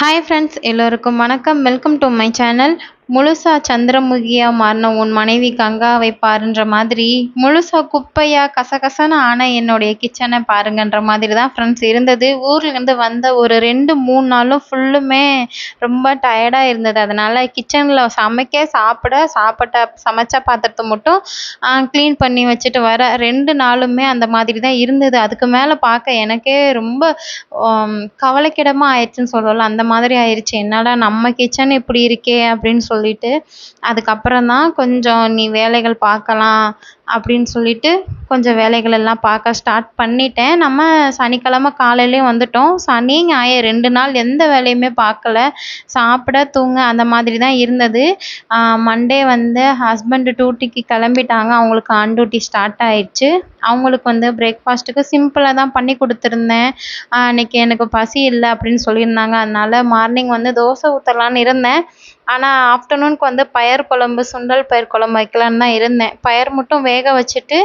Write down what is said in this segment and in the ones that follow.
Hi friends, எல்லோருக்கும் வணக்கம். Welcome to my channel. முழுசா சந்திரமுகியா மாறின உன் மனைவி கங்காவை பாருன்ற மாதிரி, முழுசா குப்பையா கசகசன்னு ஆன என்னுடைய கிச்சனை பாருங்கன்ற மாதிரி தான் ஃப்ரெண்ட்ஸ் இருந்தது. ஊர்லேருந்து வந்த ஒரு 2-3 நாளும் ஃபுல்லுமே ரொம்ப டயர்டாக இருந்தது. அதனால் கிச்சனில் சமைச்ச பாத்திரத்தை மட்டும் க்ளீன் பண்ணி வச்சுட்டு வர 2 நாளுமே அந்த மாதிரி தான் இருந்தது. அதுக்கு மேலே பார்க்க எனக்கே ரொம்ப கவலைக்கிடமா ஆயிடுச்சுன்னு சொல்லலாம். அந்த மாதிரி ஆயிடுச்சு. என்னடா நம்ம கிச்சன் இப்படி இருக்கே அப்படின்னு சொல்லிட்டு, அதுக்கப்புறம் தான் கொஞ்சம் நீ வேலைகள் பார்க்கலாம் அப்படின்னு சொல்லிட்டு கொஞ்சம் வேலைகள் எல்லாம் பார்க்க ஸ்டார்ட் பண்ணிட்டேன். நம்ம சனிக்கிழமை காலையிலேயே வந்துட்டோம். சனி ஞாயிறு 2 நாள் எந்த வேலையுமே பார்க்கல. சாப்பிட தூங்க அந்த மாதிரி தான் இருந்தது. மண்டே வந்து ஹஸ்பண்டு டியூட்டிக்கு கிளம்பிட்டாங்க. அவங்களுக்கு ஆன் டியூட்டி ஸ்டார்ட் ஆயிடுச்சு. அவங்களுக்கு வந்து பிரேக்ஃபாஸ்ட்டுக்கு சிம்பிளாக தான் பண்ணி கொடுத்துருந்தேன். அன்றைக்கி எனக்கு பசி இல்லை அப்படின்னு சொல்லியிருந்தாங்க. அதனால் மார்னிங் வந்து தோசை ஊற்றலான்னு இருந்தேன். ஆனால் ஆஃப்டர்நூனுக்கு வந்து பயறு குழம்பு, சுண்டல் பயிறு குழம்பு வைக்கலான்னு தான் இருந்தேன். பயறு மட்டும் வேக வச்சுட்டு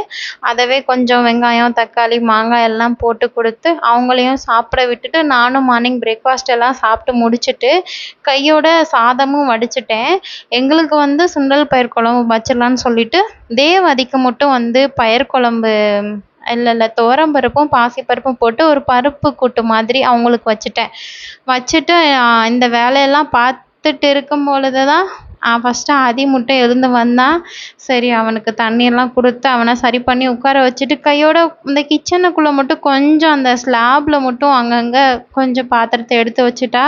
அதவே கொஞ்சம் வெங்காயம், தக்காளி, மாங்காய் எல்லாம் போட்டு கொடுத்து அவங்களையும் சாப்பிட விட்டுட்டு நானும் மார்னிங் பிரேக்ஃபாஸ்ட் எல்லாம் சாப்பிட்டு முடிச்சுட்டு கையோட சாதமும் வடிச்சிட்டேன். எங்களுக்கு வந்து சுண்டல் பயிறு குழம்பு வச்சிடலான்னு சொல்லிட்டு தேவதிக்கு மட்டும் வந்து பயறு குழம்பு இல்லை துவரம்பருப்பும் பாசிப்பருப்பும் போட்டு ஒரு பருப்பு கூட்டு மாதிரி அவங்களுக்கு வச்சுட்டு இந்த வேலையெல்லாம் பார்த்துட்டு இருக்கும் பொழுது தான் ஃபஸ்ட்டு ஆதி மட்டும் எழுந்து வந்தான். சரி, அவனுக்கு தண்ணியெல்லாம் கொடுத்து அவனை சரி பண்ணி உட்கார வச்சுட்டு கையோட இந்த கிச்சனுக்குள்ளே மட்டும் கொஞ்சம் அந்த ஸ்லாப்பில் மட்டும் அங்கங்கே கொஞ்சம் பாத்திரத்தை எடுத்து வச்சுட்டா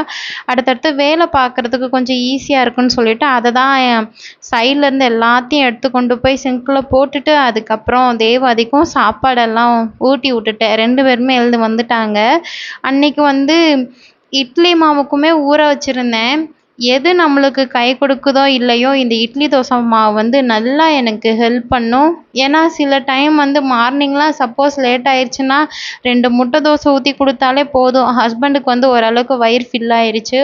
அடுத்தடுத்து வேலை பார்க்குறதுக்கு கொஞ்சம் ஈஸியாக இருக்குன்னு சொல்லிட்டு அதை தான் சைட்லேருந்து எல்லாத்தையும் எடுத்து கொண்டு போய் சிங்கில் போட்டுட்டு அதுக்கப்புறம் தேவாதிக்கும் சாப்பாடெல்லாம் ஊட்டி விட்டுட்டேன். 2 பேருமே எழுந்து வந்துட்டாங்க. அன்னைக்கு வந்து இட்லி மாவுக்குமே ஊற வச்சுருந்தேன். எது நம்மளுக்கு கை கொடுக்குதோ இல்லையோ இந்த இட்லி தோசை மாவு வந்து நல்லா எனக்கு ஹெல்ப் பண்ணும். ஏன்னா சில டைம் வந்து மார்னிங்லாம் சப்போஸ் லேட் ஆயிடுச்சுன்னா 2 முட்டை தோசை ஊற்றி கொடுத்தாலே போதும். ஹஸ்பண்டுக்கு வந்து ஓரளவுக்கு வயிறு ஃபில் ஆயிடுச்சு.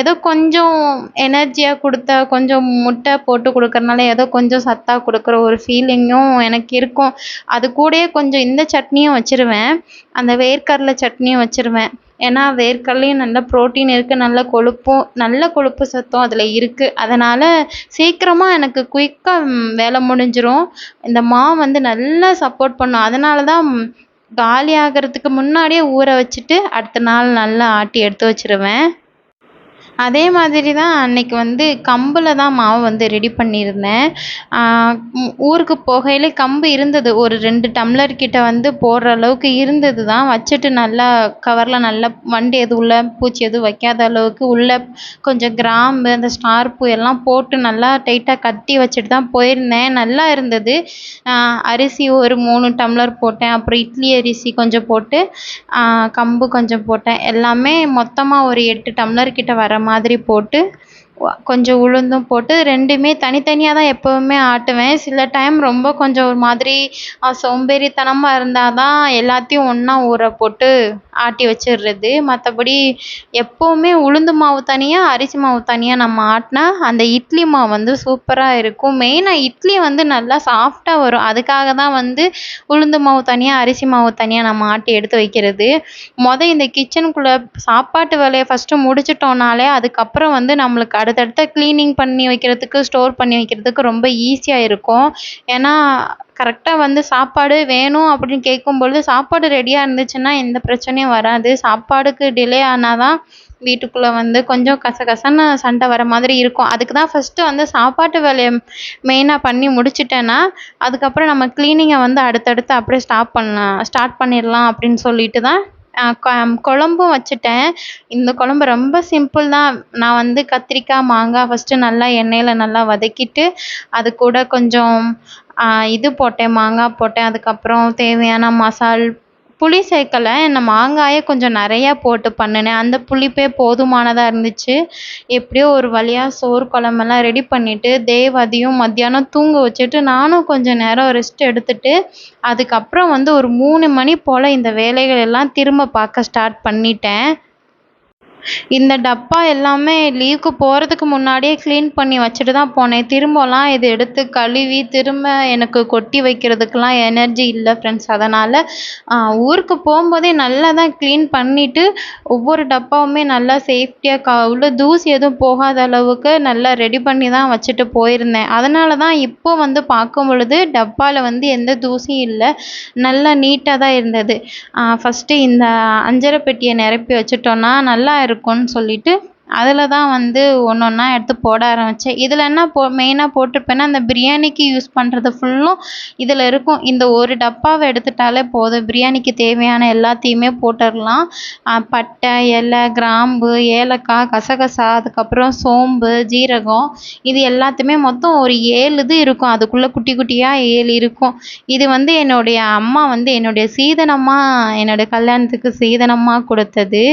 ஏதோ கொஞ்சம் எனர்ஜியாக கொடுத்தா கொஞ்சம் முட்டை போட்டு கொடுக்கறனால ஏதோ கொஞ்சம் சத்தாக கொடுக்குற ஒரு ஃபீலிங்கும் எனக்கு இருக்கும். அது கூடயே கொஞ்சம் இந்த சட்னியும் வச்சுருவேன். அந்த வேர்க்கடலை சட்னியும் வச்சுருவேன். ஏன்னா வேர்க்கடலையும் நல்ல ப்ரோட்டீன் இருக்குது, நல்ல கொழுப்பு சத்தும் அதில் இருக்குது. அதனால் சீக்கிரமாக எனக்கு குயிக்காக வேலை முடிஞ்சிடும். இந்த மாவு வந்து நல்லா சப்போர்ட் பண்ணும். அதனால தான் காலி ஆகிறதுக்கு முன்னாடியே ஊற வச்சுட்டு அடுத்த நாள் நல்லா ஆட்டி எடுத்து வச்சுருவேன். அதே மாதிரி தான் அன்னைக்கு வந்து கம்பில் தான் மாவு வந்து ரெடி பண்ணியிருந்தேன். ஊருக்கு போகையிலே கம்பு இருந்தது. ஒரு 2 டம்ளர் கிட்ட வந்து போடுற அளவுக்கு இருந்தது தான். வச்சுட்டு நல்லா கவரில் நல்லா வண்டு எதுவும் உள்ள பூச்சி எதுவும் வைக்காத அளவுக்கு உள்ளே கொஞ்சம் கிராம்பு, அந்த ஸ்டார் பூ எல்லாம் போட்டு நல்லா டைட்டாக கட்டி வச்சுட்டு தான் போயிருந்தேன். நல்லா இருந்தது. அரிசி ஒரு 3 டம்ளர் போட்டேன். அப்புறம் இட்லி அரிசி கொஞ்சம் போட்டு கம்பு கொஞ்சம் போட்டேன். எல்லாமே மொத்தமாக ஒரு 8 டம்ளர் கிட்ட வர மாதிரி போட்டு கொஞ்சம் உளுந்தும் போட்டு 2மே தனித்தனியாக தான் எப்போவுமே ஆட்டுவேன். சில டைம் ரொம்ப கொஞ்சம் ஒரு மாதிரி சோம்பேறித்தனமாக இருந்தால் தான் எல்லாத்தையும் ஒன்றா ஊற போட்டு ஆட்டி வச்சிடுறது. மற்றபடி எப்போவுமே உளுந்து மாவு தனியாக, அரிசி மாவு தனியாக நம்ம ஆட்டினா அந்த இட்லி மாவு வந்து சூப்பராக இருக்கும். மெயினாக இட்லி வந்து நல்லா சாஃப்டாக வரும். அதுக்காக தான் வந்து உளுந்து மாவு தனியாக, அரிசி மாவு தனியாக நம்ம ஆட்டி எடுத்து வைக்கிறது. இந்த கிச்சனுக்குள்ளே சாப்பாட்டு வேலையை ஃபஸ்ட்டு முடிச்சிட்டோம்னாலே அதுக்கப்புறம் வந்து நம்மளுக்கு அடுத்தடுத்த க்ளீனிங் பண்ணி வைக்கிறதுக்கு, ஸ்டோர் பண்ணி வைக்கிறதுக்கு ரொம்ப ஈஸியாக இருக்கும். ஏன்னா கரெக்டாக வந்து சாப்பாடு வேணும் அப்படின்னு கேட்கும்பொழுது சாப்பாடு ரெடியாக இருந்துச்சுன்னா எந்த பிரச்சனையும் வராது. சாப்பாடுக்கு டிலே ஆனால் தான் வீட்டுக்குள்ளே வந்து கொஞ்சம் கசகசன்னு சண்டை வர மாதிரி இருக்கும். அதுக்கு தான் ஃபஸ்ட்டு வந்து சாப்பாட்டு வேலையை மெயினாக பண்ணி முடிச்சிட்டேன்னா அதுக்கப்புறம் நம்ம க்ளீனிங்கை வந்து அடுத்தடுத்து அப்படியே ஸ்டார்ட் பண்ணிடலாம் அப்படின்னு சொல்லிட்டு தான் குழம்பும் வச்சுட்டேன். இந்த குழம்பு ரொம்ப சிம்பிள் தான். நான் வந்து கத்திரிக்காய், மாங்காய் ஃபஸ்ட்டு நல்லா எண்ணெயில் நல்லா வதக்கிட்டு அது கூட கொஞ்சம் இது போட்டேன், மாங்காய் போட்டேன். அதுக்கப்புறம் தேவையான புளி சேர்க்கல. நான் மாங்காயை கொஞ்சம் நிறையா போட்டு பண்ணினேன். அந்த புளிப்பே போதுமானதாக இருந்துச்சு. எப்படியோ ஒரு வழியாக சோறு குழம்பெல்லாம் ரெடி பண்ணிவிட்டு தேவதியும் மத்தியானம் தூங்க வச்சுட்டு நானும் கொஞ்சம் நேரம் ரெஸ்ட் எடுத்துட்டு அதுக்கப்புறம் வந்து ஒரு 3 மணி போல் இந்த வேலைகள் எல்லாம் திரும்ப பார்க்க ஸ்டார்ட் பண்ணிட்டேன். இந்த டப்பா எல்லாமே லீவுக்கு போகிறதுக்கு முன்னாடியே க்ளீன் பண்ணி வச்சுட்டு தான் போனேன். திரும்பலாம் இத எடுத்து கழுவி திரும்ப எனக்கு கொட்டி வைக்கிறதுக்கெலாம் எனர்ஜி இல்ல ஃப்ரெண்ட்ஸ். அதனால் ஊருக்கு போம்போதே நல்லா தான் க்ளீன் பண்ணிட்டு, ஒவ்வொரு டப்பாவுமே நல்லா சேஃப்டியா உள்ள தூசி எதுவும் போகாத அளவுக்கு நல்லா ரெடி பண்ணி தான் வச்சுட்டு போயிருந்தேன். அதனால தான் இப்போ வந்து பார்க்கும் பொழுது டப்பால வந்து எந்த தூசியும் இல்ல. நல்லா நீட்டா தான் இருந்தது. ஃபஸ்ட்டு இந்த அஞ்சர பெட்டிய நிரப்பி வச்சுட்டோன்னா நல்லா இருக்கும்னு சொல்லிட்டு, அதில தான் வந்து ஒண்ணொண்ணா எடுத்து போட ஆரம்பிச்சேன். இதில என்ன மெயினா போட்டிருப்பேன்னா, அந்த பிரியாணிக்கு யூஸ் பண்ணுறது ஃபுல்லும் இதில இருக்கும். இந்த ஒரு டப்பாவ எடுத்துட்டாலே போதும். பிரியாணிக்கு தேவையான எல்லாத்தையுமே போட்டுறலாம். பட்டை, இலை, கிராம்பு, ஏலக்காய், கசகசா, அதுக்கப்புறம் சோம்பு, ஜீரகம் இது எல்லாத்தையுமே மொத்தம் ஒரு 7 இது இருக்கும். அதுக்குள்ள குட்டி குட்டியா 7 இருக்கும். இது வந்து என்னுடைய அம்மா வந்து என்னுடைய சீதனமா என்னோட கல்யாணத்துக்கு சீதனமா குடுத்தது.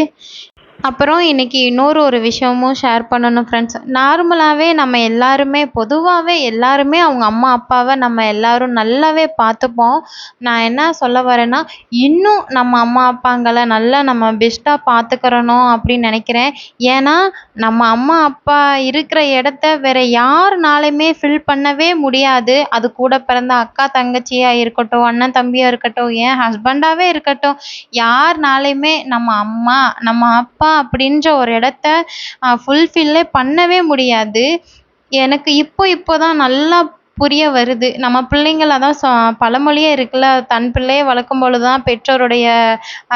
அப்புறம் இன்னைக்கு ஒரு விஷயமும் ஷேர் பண்ணணும் ஃப்ரெண்ட்ஸ். நார்மலாவே நம்ம எல்லாருமே பொதுவாவே எல்லாருமே அவங்க அம்மா, அப்பாவ நம்ம எல்லாரும் நல்லாவே பார்த்துப்போம். நான் என்ன சொல்ல வரேன்னா, இன்னும் நம்ம அம்மா, அப்பாங்கள நல்லா நம்ம பெஸ்ட்டா பார்த்துக்கிறணும் அப்படின்னு நினைக்கிறேன். ஏன்னா, நம்ம அம்மா, அப்பா இருக்கிற இடத்த வேற யாருனாலயுமே ஃபில் பண்ணவே முடியாது. அது கூட பிறந்த அக்கா, தங்கச்சியா இருக்கட்டும், அண்ணன், தம்பியா இருக்கட்டும், என் ஹஸ்பண்டாவே இருக்கட்டும், யாருனாலயுமே நம்ம அம்மா, நம்ம அப்பா அப்படின்ற ஒரு இடத்த ஃபுல்ஃபில்லே பண்ணவே முடியாது. எனக்கு இப்போ தான் நல்லா புரிய வருது. நம்ம பிள்ளைங்கள அதான் பழமொழியே இருக்குல்ல, "தன் பிள்ளைய வளர்க்கும் பொழுது தான் பெற்றோருடைய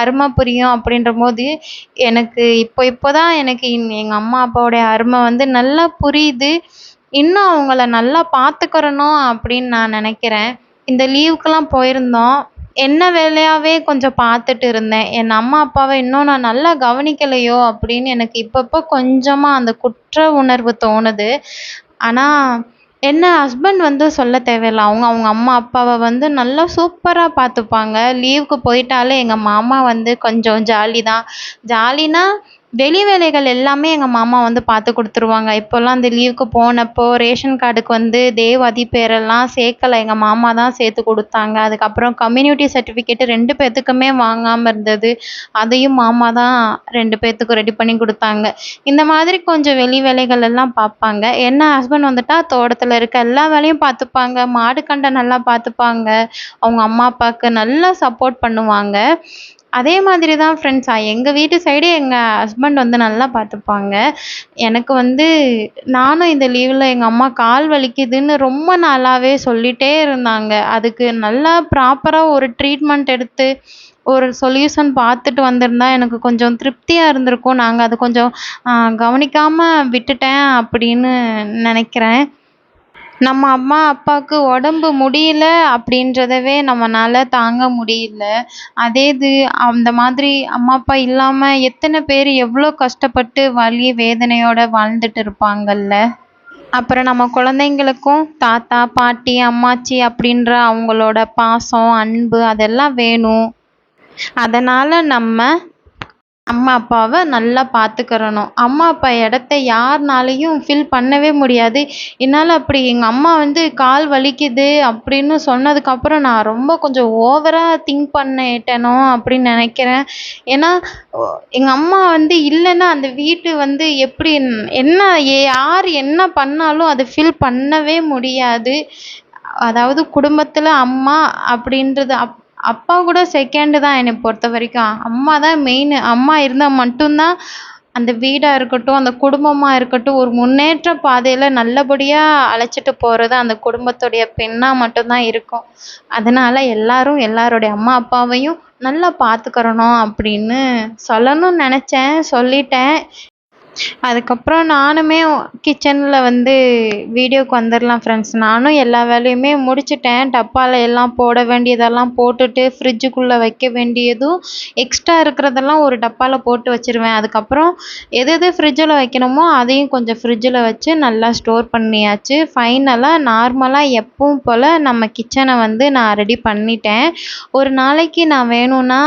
அருமை புரியும்" அப்படின்றபோது, எனக்கு இப்போ தான் எனக்கு எங்க அம்மா, அப்பாவுடைய அருமை வந்து நல்லா புரியுது. இன்னும் அவங்கள நல்லா பார்த்துக்கிறணும் அப்படின்னு நான் நினைக்கிறேன். இந்த லீவுக்கெல்லாம் போயிருந்தோம். என்ன வேலையாவே கொஞ்சம் பார்த்துட்டு இருந்தேன். என் அம்மா, அப்பாவ இன்னும் நான் நல்லா கவனிக்கலையோ அப்படின்னு எனக்கு இப்பப்போ கொஞ்சமா அந்த குற்ற உணர்வு தோணுது. ஆனா, என்ன ஹஸ்பண்ட் வந்து சொல்ல தேவையில்ல. அவங்க அவங்க அம்மா, அப்பாவ வந்து நல்லா சூப்பரா பார்த்துப்பாங்க. லீவுக்கு போயிட்டாலே எங்க மாமா வந்து கொஞ்சம் ஜாலி தான். ஜாலினா வெளி வேலைகள் எல்லாமே எங்க மாமா வந்து பார்த்து குடுத்துருவாங்க. இப்போலாம் அந்த லீவுக்கு போனப்போ ரேஷன் கார்டுக்கு வந்து தேவாதி பேரெல்லாம் சேர்க்கல. எங்க மாமா தான் சேர்த்து குடுத்தாங்க. அதுக்கப்புறம் கம்யூனிட்டி சர்டிஃபிகேட் 2 பேத்துக்குமே வாங்காம இருந்தது. அதையும் மாமா தான் 2 பேத்துக்கும் ரெடி பண்ணி குடுத்தாங்க. இந்த மாதிரி கொஞ்சம் வெளி வேலைகள் எல்லாம் பார்ப்பாங்க. என்ன ஹஸ்பண்ட் வந்துட்டா தோட்டத்துல இருக்க எல்லா வேலையும் பார்த்துப்பாங்க. மாடு கன்றை நல்லா பார்த்துப்பாங்க. அவங்க அம்மா, அப்பாவுக்கு நல்லா சப்போர்ட் பண்ணுவாங்க. அதே மாதிரி தான் ஃப்ரெண்ட்ஸ் எங்க வீட்டு சைடு எங்க ஹஸ்பண்ட் வந்து நல்லா பார்த்துப்பாங்க. எனக்கு வந்து நானும் இந்த லீவுல எங்க அம்மா கால் வலிக்குதுன்னு ரொம்ப நாளாவே சொல்லிட்டே இருந்தாங்க. அதுக்கு நல்லா ப்ராப்பரா ஒரு ட்ரீட்மெண்ட் எடுத்து, ஒரு சொல்யூஷன் பார்த்துட்டு வந்திருந்தா எனக்கு கொஞ்சம் திருப்தியா இருந்திருக்கும். நாங்க அத கொஞ்சம் கவனிக்காம விட்டுட்டேன் அப்படின்னு நினைக்கிறேன். நம்ம அம்மா, அப்பாவுக்கு உடம்பு முடியல அப்படின்றதவே நம்மனால தாங்க முடியல. அதே இது அந்த மாதிரி அம்மா, அப்பா இல்லாம எத்தன பேரு எவ்ளோ கஷ்டப்பட்டு வலி, வேதனையோட வாழ்ந்துட்டு இருப்பாங்கல்ல. அப்புறம் நம்ம குழந்தைங்களுக்கும் தாத்தா, பாட்டி, அம்மாச்சி அப்படின்ற அவங்களோட பாசம், அன்பு அதெல்லாம் வேணும். அதனால நம்ம அம்மா, அப்பாவ நல்லா பார்த்துக்கிறணும். அம்மா, அப்பா இடத்த யாருனாலயும் ஃபில் பண்ணவே முடியாது. என்னால அப்படி எங்க அம்மா வந்து கால் வலிக்குது அப்படின்னு சொன்னதுக்கப்புறம் நான் ரொம்ப கொஞ்சம் ஓவரா திங்க் பண்ணிட்டேனோ அப்படின்னு நினைக்கிறேன். ஏன்னா, ஒ எங்க அம்மா வந்து இல்லன்னா அந்த வீட்டு வந்து எப்படி என்ன யார் என்ன பண்ணாலும் அத ஃபில் பண்ணவே முடியாது. அதாவது குடும்பத்துல அம்மா அப்படின்றது அப்பா கூட செகண்டு தான் என்னை பொறுத்தவரைக்கும். அம்மா தான் மெயினு. அம்மா இருந்தா மட்டும் தான் அந்த வீடா இருக்கட்டும், அந்த குடும்பமா இருக்கட்டும், ஒரு முன்னேற்ற பாதையில நல்லபடியா அழைச்சிட்டு போறது அந்த குடும்பத்துடைய பெண்ணா மட்டும் தான் இருக்கும். அதனால எல்லாரும் எல்லாருடைய அம்மா, அப்பாவையும் நல்லா பார்த்துக்கிறணும் அப்படின்னு சொல்லணும்னு நினைச்சேன், சொல்லிட்டேன். அதுக்கப்புறம் நானுமே கிச்சன்ல வந்து வீடியோக்கு வந்துரலாம் ஃப்ரெண்ட்ஸ். நானும் எல்லா வேலையுமே முடிச்சுட்டேன். டப்பால எல்லாம் போட வேண்டியதெல்லாம் போட்டுட்டு, ஃப்ரிட்ஜுக்குள்ள வைக்க வேண்டியதும் எக்ஸ்ட்ரா இருக்கிறதெல்லாம் ஒரு டப்பால போட்டு வச்சுருவேன். அதுக்கப்புறம் எது எது ஃப்ரிட்ஜில் வைக்கணுமோ அதையும் கொஞ்சம் ஃப்ரிட்ஜில் வச்சு நல்லா ஸ்டோர் பண்ணியாச்சு. ஃபைனலாக நார்மலாக எப்பவும் போல் நம்ம கிச்சனை வந்து நான் ரெடி பண்ணிட்டேன். ஒரு நாளைக்கு நான் வேணும்னா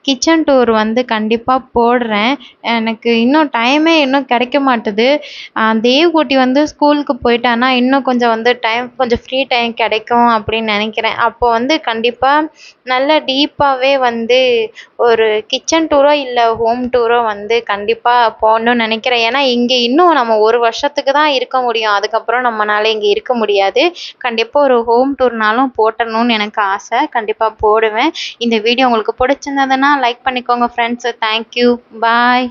கிச்சன் டூர் வந்து கண்டிப்பாக போடுறேன். எனக்கு இன்னும் டைமே இன்னும் கிடைக்க மாட்டுது. தேவ்குட்டி வந்து ஸ்கூலுக்கு போயிட்டான்னா இன்னும் கொஞ்சம் வந்து கொஞ்சம் ஃப்ரீ டைம் கிடைக்கும் அப்படின்னு நினைக்கிறேன். அப்போ வந்து கண்டிப்பாக நல்ல டீப்பாகவே வந்து ஒரு கிச்சன் டூரோ இல்லை ஹோம் டூரோ வந்து கண்டிப்பாக போகணும்னு நினைக்கிறேன். ஏன்னா இங்கே இன்னும் நம்ம 1 வருஷத்துக்கு தான் இருக்க முடியும். அதுக்கப்புறம் நம்மளால இங்கே இருக்க முடியாது. கண்டிப்பாக ஒரு ஹோம் டூர்னாலும் போட்டணும்னு எனக்கு ஆசை. கண்டிப்பாக போடுவேன். இந்த வீடியோ உங்களுக்கு பிடிச்சிருந்ததுன்னா லைக் பண்ணிக்கோங்க ஃப்ரெண்ட்ஸ். தேங்க்யூ. பாய்.